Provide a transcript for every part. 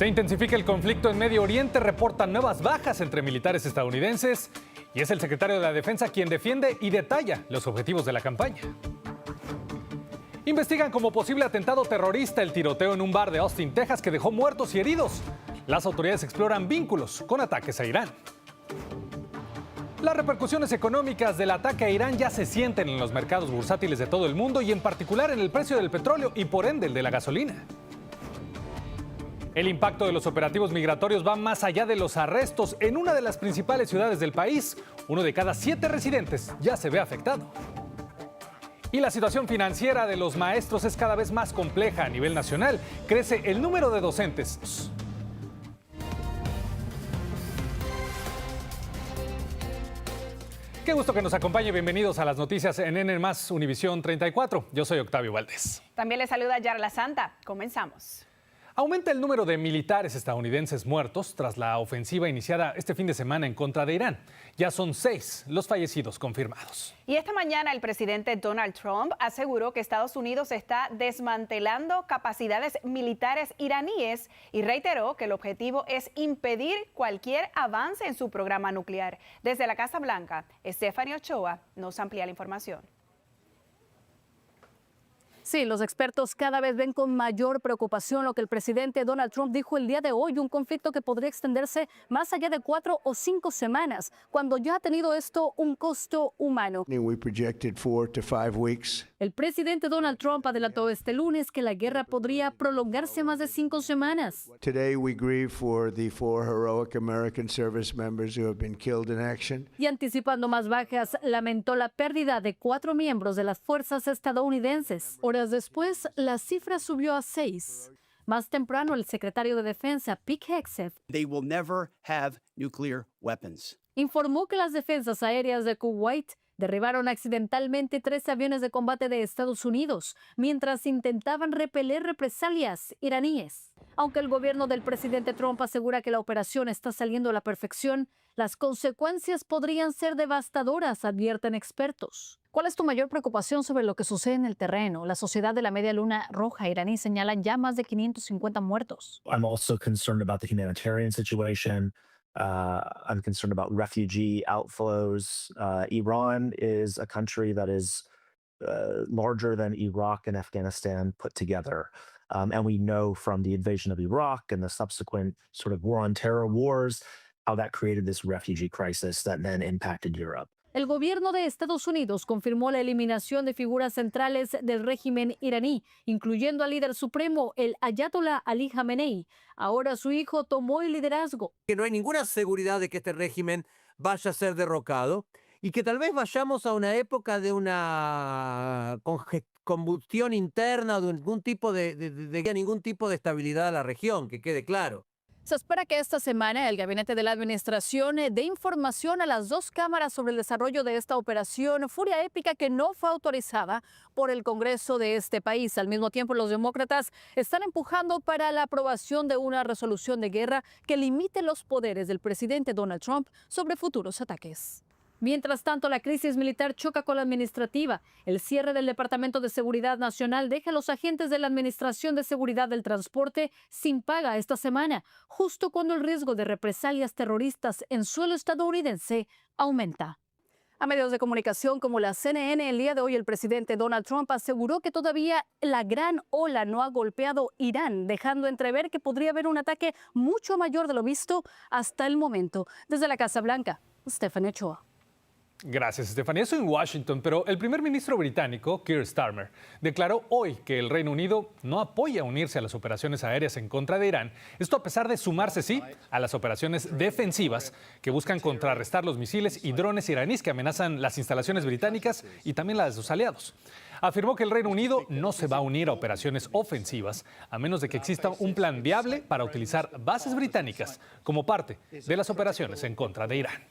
Se intensifica el conflicto en Medio Oriente, reportan nuevas bajas entre militares estadounidenses y es el secretario de la Defensa quien defiende y detalla los objetivos de la campaña. Investigan como posible atentado terrorista el tiroteo en un bar de Austin, Texas, que dejó muertos y heridos. Las autoridades exploran vínculos con ataques a Irán. Las repercusiones económicas del ataque a Irán ya se sienten en los mercados bursátiles de todo el mundo y en particular en el precio del petróleo y por ende el de la gasolina. El impacto de los operativos migratorios va más allá de los arrestos. En una de las principales ciudades del país, 1 de cada 7 residentes ya se ve afectado. Y la situación financiera de los maestros es cada vez más compleja a nivel nacional. Crece el número de docentes. Qué gusto que nos acompañe. Bienvenidos a las noticias en N+ Univisión 34. Yo soy Octavio Valdés. También le saluda Yarla Santa. Comenzamos. Aumenta el número de militares estadounidenses muertos tras la ofensiva iniciada este fin de semana en contra de Irán. Ya son 6 los fallecidos confirmados. Y esta mañana el presidente Donald Trump aseguró que Estados Unidos está desmantelando capacidades militares iraníes y reiteró que el objetivo es impedir cualquier avance en su programa nuclear. Desde la Casa Blanca, Stephanie Ochoa nos amplía la información. Sí, los expertos cada vez ven con mayor preocupación lo que el presidente Donald Trump dijo el día de hoy, un conflicto que podría extenderse más allá de 4 o 5 semanas, cuando ya ha tenido esto un costo humano. El presidente Donald Trump adelantó este lunes que la guerra podría prolongarse más de 5 semanas. Y anticipando más bajas, lamentó la pérdida de 4 miembros de las fuerzas estadounidenses. Horas después, la cifra subió a 6. Más temprano, el secretario de Defensa, Pete Hegseth, informó que las defensas aéreas de Kuwait derribaron accidentalmente 3 aviones de combate de Estados Unidos mientras intentaban repeler represalias iraníes. Aunque el gobierno del presidente Trump asegura que la operación está saliendo a la perfección, las consecuencias podrían ser devastadoras, advierten expertos. ¿Cuál es tu mayor preocupación sobre lo que sucede en el terreno? La Sociedad de la Media Luna Roja iraní señala ya más de 550 muertos. I'm also concerned about the humanitarian situation. I'm concerned about refugee outflows. Iran is a country that is larger than Iraq and Afghanistan put together. And we know from the invasion of Iraq and the subsequent sort of war on terror wars, how that created this refugee crisis that then impacted Europe. El gobierno de Estados Unidos confirmó la eliminación de figuras centrales del régimen iraní, incluyendo al líder supremo, el Ayatollah Ali Khamenei. Ahora su hijo tomó el liderazgo. Que no hay ninguna seguridad de que este régimen vaya a ser derrocado y que tal vez vayamos a una época de una combustión interna, de ningún tipo de estabilidad a la región, que quede claro. Se espera que esta semana el gabinete de la administración dé información a las 2 cámaras sobre el desarrollo de esta operación Furia Épica que no fue autorizada por el Congreso de este país. Al mismo tiempo, los demócratas están empujando para la aprobación de una resolución de guerra que limite los poderes del presidente Donald Trump sobre futuros ataques. Mientras tanto, la crisis militar choca con la administrativa. El cierre del Departamento de Seguridad Nacional deja a los agentes de la Administración de Seguridad del Transporte sin paga esta semana, justo cuando el riesgo de represalias terroristas en suelo estadounidense aumenta. A medios de comunicación como la CNN, el día de hoy el presidente Donald Trump aseguró que todavía la gran ola no ha golpeado Irán, dejando entrever que podría haber un ataque mucho mayor de lo visto hasta el momento. Desde la Casa Blanca, Stephanie Ochoa. Gracias, Stephanie. Eso en Washington, pero el primer ministro británico, Keir Starmer, declaró hoy que el Reino Unido no apoya unirse a las operaciones aéreas en contra de Irán. Esto a pesar de sumarse, sí, a las operaciones defensivas que buscan contrarrestar los misiles y drones iraníes que amenazan las instalaciones británicas y también las de sus aliados. Afirmó que el Reino Unido no se va a unir a operaciones ofensivas a menos de que exista un plan viable para utilizar bases británicas como parte de las operaciones en contra de Irán.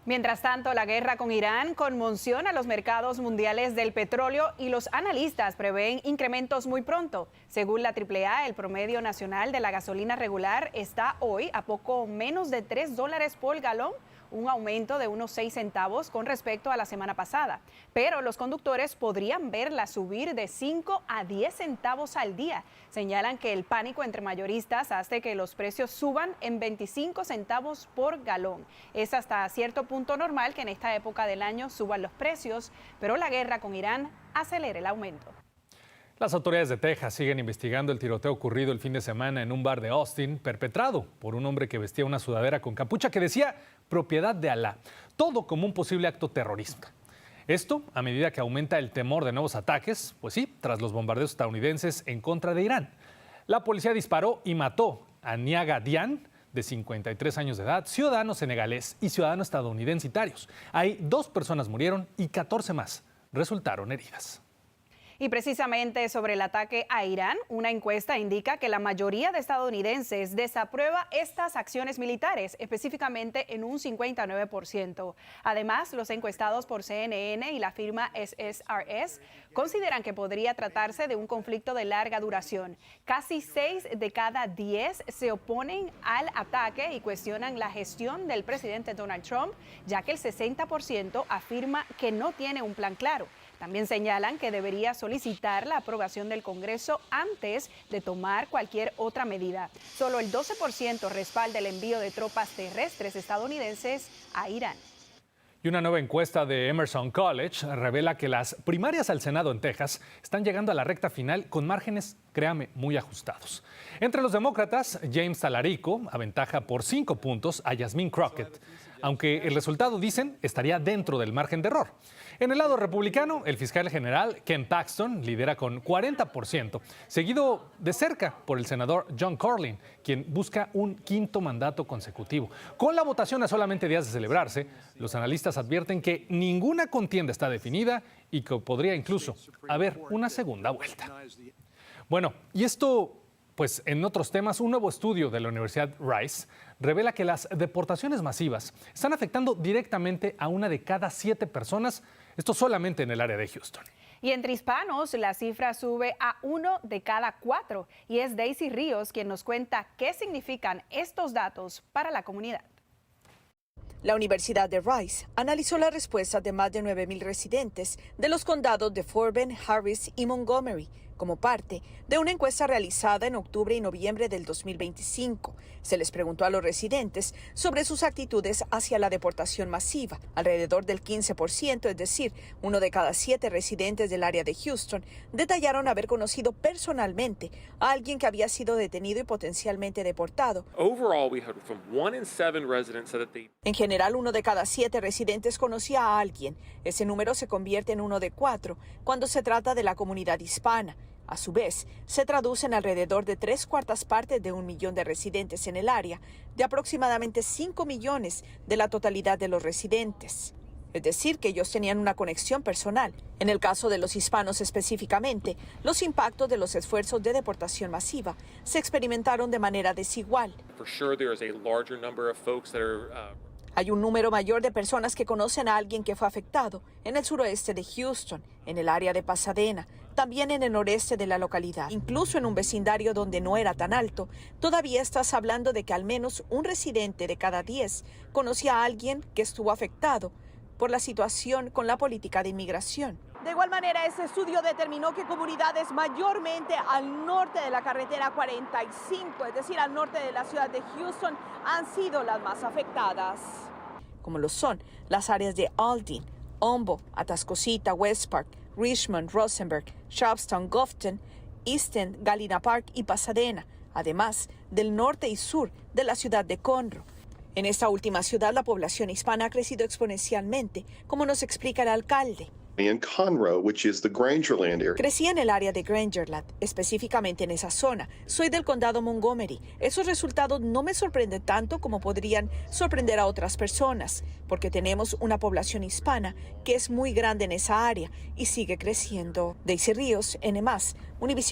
Mientras tanto, la guerra con Irán conmociona los mercados mundiales del petróleo y los analistas prevén incrementos muy pronto. Según la AAA, el promedio nacional de la gasolina regular está hoy a poco menos de $3 por galón, un aumento de unos 6 centavos con respecto a la semana pasada, pero los conductores podrían verla subir de 5 a 10 centavos al día. Señalan que el pánico entre mayoristas hace que los precios suban en 25 centavos por galón. Es hasta cierto punto normal que en esta época del año suban los precios, pero la guerra con Irán acelera el aumento. Las autoridades de Texas siguen investigando el tiroteo ocurrido el fin de semana en un bar de Austin, perpetrado por un hombre que vestía una sudadera con capucha que decía propiedad de Alá, todo como un posible acto terrorista. Esto a medida que aumenta el temor de nuevos ataques, pues sí, tras los bombardeos estadounidenses en contra de Irán. La policía disparó y mató a Niaga Dian, de 53 años de edad, ciudadano senegalés y ciudadano estadounidense. Ahí 2 personas murieron y 14 más resultaron heridas. Y precisamente sobre el ataque a Irán, una encuesta indica que la mayoría de estadounidenses desaprueba estas acciones militares, específicamente en un 59%. Además, los encuestados por CNN y la firma SSRS consideran que podría tratarse de un conflicto de larga duración. Casi 6 de cada 10 se oponen al ataque y cuestionan la gestión del presidente Donald Trump, ya que el 60% afirma que no tiene un plan claro. También señalan que debería solicitar la aprobación del Congreso antes de tomar cualquier otra medida. Solo el 12% respalda el envío de tropas terrestres estadounidenses a Irán. Y una nueva encuesta de Emerson College revela que las primarias al Senado en Texas están llegando a la recta final con márgenes, créame, muy ajustados. Entre los demócratas, James Talarico aventaja por 5 puntos a Yasmín Crockett, aunque el resultado, dicen, estaría dentro del margen de error. En el lado republicano, el fiscal general Ken Paxton lidera con 40%, seguido de cerca por el senador John Cornyn, quien busca un 5º mandato consecutivo. Con la votación a solamente días de celebrarse, los analistas advierten que ninguna contienda está definida y que podría incluso haber una segunda vuelta. Bueno, y esto, pues en otros temas, un nuevo estudio de la Universidad Rice revela que las deportaciones masivas están afectando directamente a 1 de cada 7 personas, esto solamente en el área de Houston. Y entre hispanos, la cifra sube a 1 de cada 4. Y es Daisy Ríos quien nos cuenta qué significan estos datos para la comunidad. La Universidad de Rice analizó las respuestas de más de 9,000 residentes de los condados de Fort Bend, Harris y Montgomery, como parte de una encuesta realizada en octubre y noviembre del 2025. Se les preguntó a los residentes sobre sus actitudes hacia la deportación masiva. Alrededor del 15%, es decir, 1 de cada 7 residentes del área de Houston, detallaron haber conocido personalmente a alguien que había sido detenido y potencialmente deportado. En general, 1 de cada 7 residentes conocía a alguien. Ese número se convierte en 1 de 4 cuando se trata de la comunidad hispana. A su vez, se traduce en alrededor de 3/4 partes de 1 millón de residentes en el área, de aproximadamente 5 millones de la totalidad de los residentes. Es decir, que ellos tenían una conexión personal. En el caso de los hispanos específicamente, los impactos de los esfuerzos de deportación masiva se experimentaron de manera desigual. Hay un número mayor de personas que conocen a alguien que fue afectado en el suroeste de Houston, en el área de Pasadena, también en el noreste de la localidad. Incluso en un vecindario donde no era tan alto, todavía estás hablando de que al menos un residente de cada 10 conocía a alguien que estuvo afectado por la situación con la política de inmigración. De igual manera, ese estudio determinó que comunidades mayormente al norte de la carretera 45, es decir, al norte de la ciudad de Houston, han sido las más afectadas, como lo son las áreas de Aldine, Humboldt, Atascocita, West Park, Richmond, Rosenberg, Sharpstown, Gofton, East End, Galena Park y Pasadena, además del norte y sur de la ciudad de Conroe. En esta última ciudad, la población hispana ha crecido exponencialmente, como nos explica el alcalde. Crecí en el área de Grangerland, específicamente en esa zona. Soy del condado Montgomery. Esos resultados no me sorprenden tanto como podrían sorprender a otras personas, porque tenemos una población hispana que es muy grande en esa área y sigue creciendo. Daisy Ríos, N+, Univision.